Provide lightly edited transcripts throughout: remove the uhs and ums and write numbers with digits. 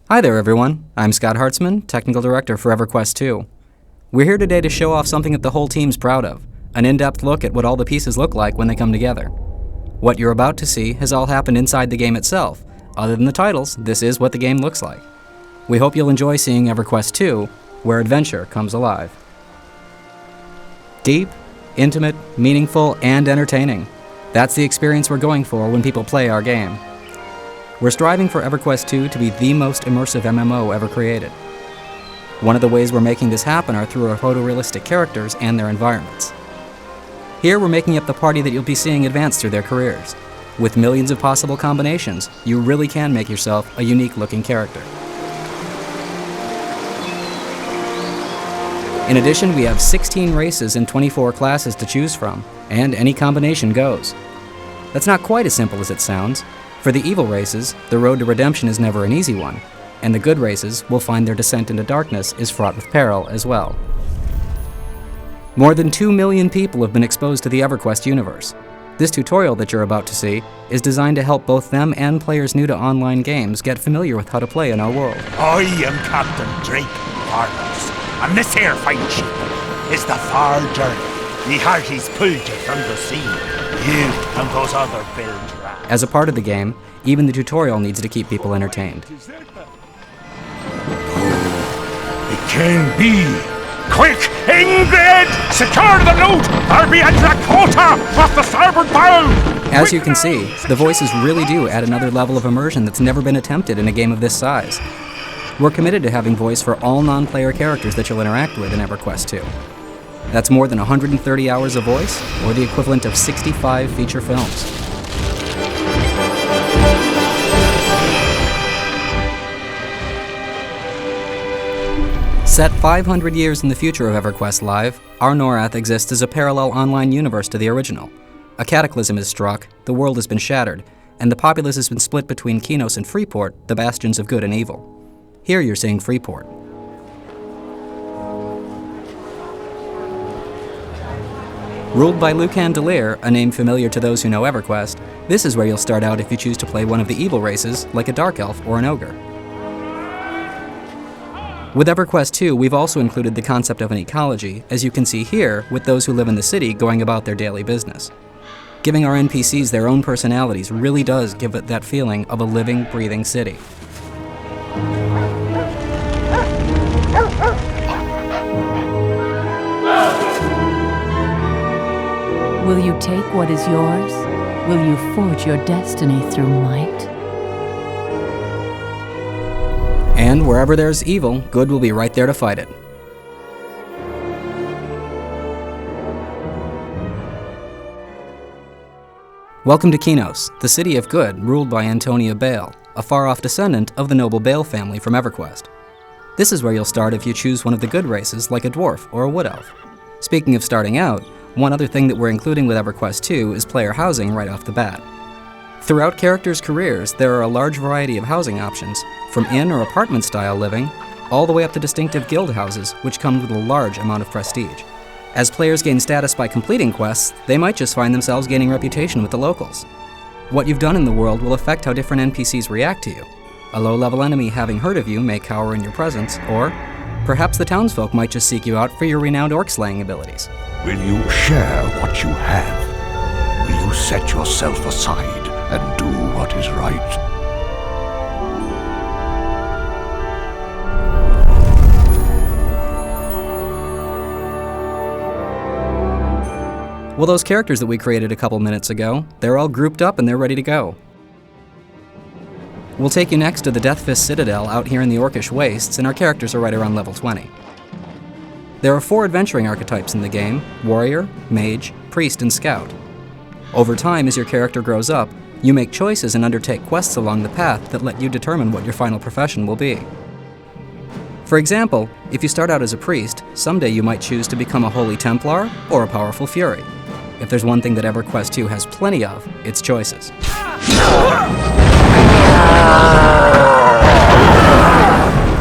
Hi there everyone, I'm Scott Hartzman, Technical Director for everquest2. We're here today to show off something that the whole team's proud of, an in-depth look at what all the pieces look like when they come together. What you're about to see has all happened inside the game itself. Other than the titles, this is what the game looks like. We hope you'll enjoy seeing EverQuest 2, where adventure comes alive. Deep, intimate, meaningful, and entertaining. That's the experience we're going for when people play our game. We're striving for EverQuest 2 to be the most immersive MMO ever created. One of the ways we're making this happen are through our photorealistic characters and their environments. Here we're making up the party that you'll be seeing advance through their careers. With millions of possible combinations, you really can make yourself a unique-looking character. In addition, we have 16 races and 24 classes to choose from, and any combination goes. That's not quite as simple as it sounds. For the evil races, the road to redemption is never an easy one, and the good races will find their descent into darkness is fraught with peril as well. More than 2 million people have been exposed to the EverQuest universe. This tutorial that you're about to see is designed to help both them and players new to online games get familiar with how to play in our world. I am Captain Drake Farmers, and this here fine ship is the far journey. The hearties pulled you from the sea, you and those other bilge rats. As a part of the game, even the tutorial needs to keep people entertained. It can be. Quick, Ingrid! Secure the loot! I'll be at Lakota off the starboard bow! As you can see, the voices really do add another level of immersion that's never been attempted in a game of this size. We're committed to having voice for all non-player characters that you'll interact with in EverQuest 2. That's more than 130 hours of voice, or the equivalent of 65 feature films. Set 500 years in the future of EverQuest Live, our Norath exists as a parallel online universe to the original. A cataclysm is struck, the world has been shattered, and the populace has been split between Kinos and Freeport, the bastions of good and evil. Here you're seeing Freeport. Ruled by Lucan Delir, a name familiar to those who know EverQuest, this is where you'll start out if you choose to play one of the evil races, like a Dark Elf or an Ogre. With EverQuest 2, we've also included the concept of an ecology, as you can see here, with those who live in the city going about their daily business. Giving our NPCs their own personalities really does give it that feeling of a living, breathing city. Will you take what is yours? Will you forge your destiny through might? And wherever there's evil, good will be right there to fight it. Welcome to Kinos, the city of good ruled by Antonia Bale, a far-off descendant of the noble Bale family from EverQuest. This is where you'll start if you choose one of the good races like a dwarf or a wood elf. Speaking of starting out, one other thing that we're including with EverQuest 2 is player housing right off the bat. Throughout characters' careers, there are a large variety of housing options, from inn or apartment-style living, all the way up to distinctive guild houses, which come with a large amount of prestige. As players gain status by completing quests, they might just find themselves gaining reputation with the locals. What you've done in the world will affect how different NPCs react to you. A low-level enemy having heard of you may cower in your presence, or perhaps the townsfolk might just seek you out for your renowned orc-slaying abilities. Will you share what you have? Will you set yourself aside and do what is right? Well, those characters that we created a couple minutes ago, they're all grouped up and they're ready to go. We'll take you next to the Deathfist Citadel out here in the Orcish Wastes, and our characters are right around level 20. There are 4 adventuring archetypes in the game: warrior, mage, priest, and scout. Over time, as your character grows up, you make choices and undertake quests along the path that let you determine what your final profession will be. For example, if you start out as a priest, someday you might choose to become a holy Templar or a powerful Fury. If there's one thing that EverQuest 2 has plenty of, it's choices.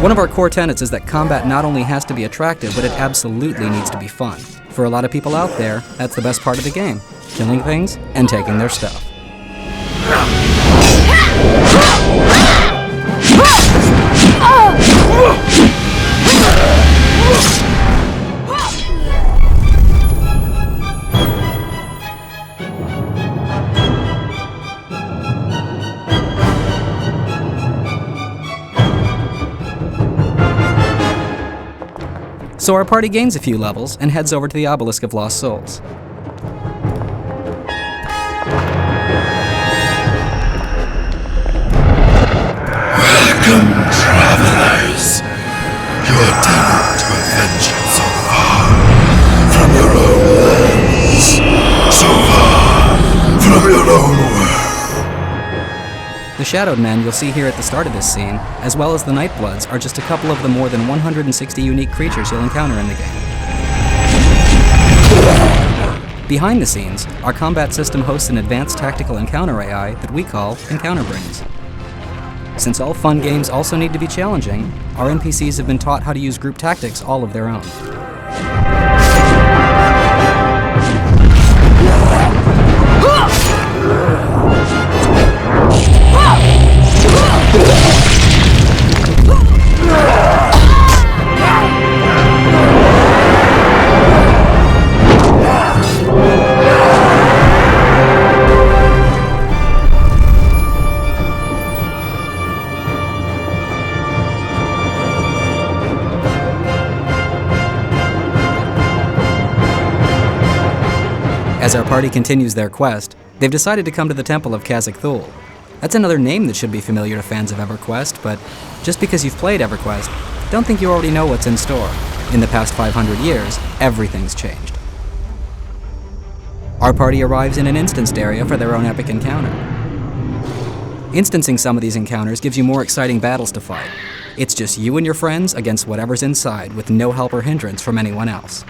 One of our core tenets is that combat not only has to be attractive, but it absolutely needs to be fun. For a lot of people out there, that's the best part of the game: killing things and taking their stuff. So our party gains a few levels and heads over to the Obelisk of Lost Souls. Welcome, travelers. You are destined to adventure so far from your own lands, so far from your own world. The Shadowed Men you'll see here at the start of this scene, as well as the Nightbloods, are just a couple of the more than 160 unique creatures you'll encounter in the game. Behind the scenes, our combat system hosts an advanced tactical encounter AI that we call Encounter Brains. Since all fun games also need to be challenging, our NPCs have been taught how to use group tactics all of their own. As our party continues their quest, they've decided to come to the Temple of Kazakh Thul. That's another name that should be familiar to fans of EverQuest, but just because you've played EverQuest, don't think you already know what's in store. In the past 500 years, everything's changed. Our party arrives in an instanced area for their own epic encounter. Instancing some of these encounters gives you more exciting battles to fight. It's just you and your friends against whatever's inside with no help or hindrance from anyone else.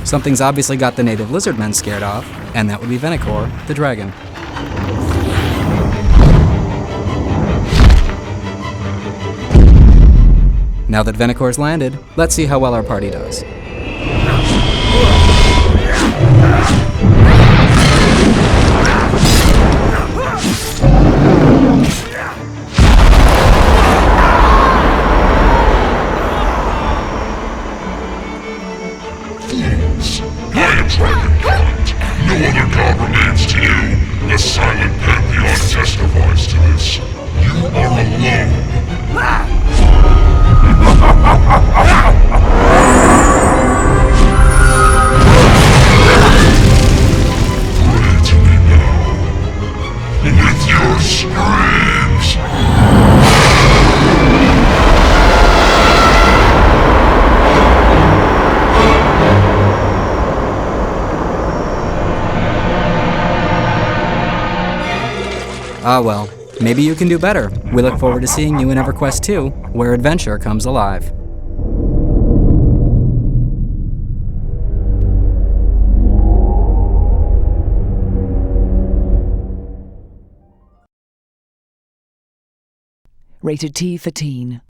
Something's obviously got the native lizard men scared off, and that would be Venicor, the dragon. Now that Venicor's landed, let's see how well our party does. No other god remains to you. The silent pantheon testifies to this. You are alone. Pray to me now. With your screams. Ah well, maybe you can do better. We look forward to seeing you in EverQuest 2, where adventure comes alive. Rated T for Teen.